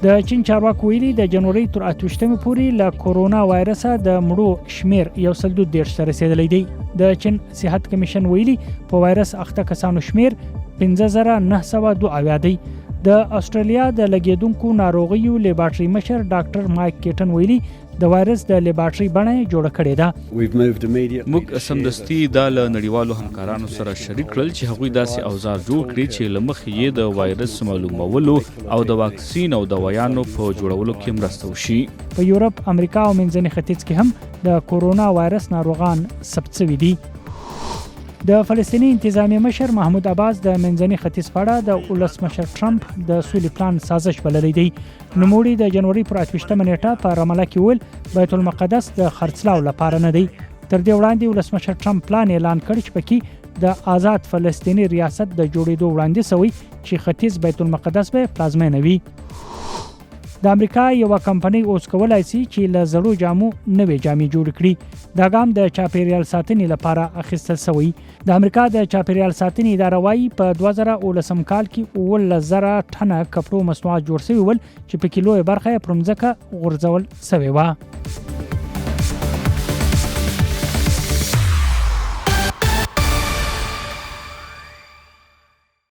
د چین چارواکو ویلي د جنوري تر 28 پورې له کورونا وایرسه د مړو شمیر 130 ته رسیدلی دی. د چین صحت کمیشن ویلي په وایرس اخته کسانو شمیر 15902 دی. د استرالیا د لګیدونکو ناروغیو لیبارټري مشر ډاکټر مایک کیټن ویلي د وایرس د لیبارټري بڼه جوړه کړې ده. موږ سمدستي دا له نړیوالو همکارانو سره شریک کړل چې هغوی داسې اوزار جوړ کړي چې له مخې یې د وایرس معلومولو او د واکسین او دوايانو په جوړولو کې مرسته وشي. په یورپ، امریکا او منځني ختیځ کې هم د کورونا وایرس ناروغان ثبت شوي دي. د فلسطیني انتظامی مشر محمود عباس د منځني ختیځ په اړه د ولسمشر ټرمپ د سولې پلان سازش بللی دی. نوموړي د جنوري پر 28 نیټه په رمله کې ویل بیت المقدس د خرڅلاو لپاره نه دی. تر دې وړاندې ولسمشر ټرمپ پلان اعلان کړ چې پکې د آزاد فلسطیني ریاست د جوړېدو وړاندیز وی چې ختیځ بیت المقدس به پلازمینه وي. د امریکا یو کمپنۍ اوس کولای شي چې له زړو جامو نوې جامې جوړ کړي. دا ګام د چاپیریال ساتنې لپاره اخیستل شوی. د امریکا د چاپیریال ساتنې اداره وايي په 2019 کال کې 1,000 ټنه کپړو مصنوعات جوړ شوي ول چې په کیلو برخه یې پر ځمکه غورځول شوی و.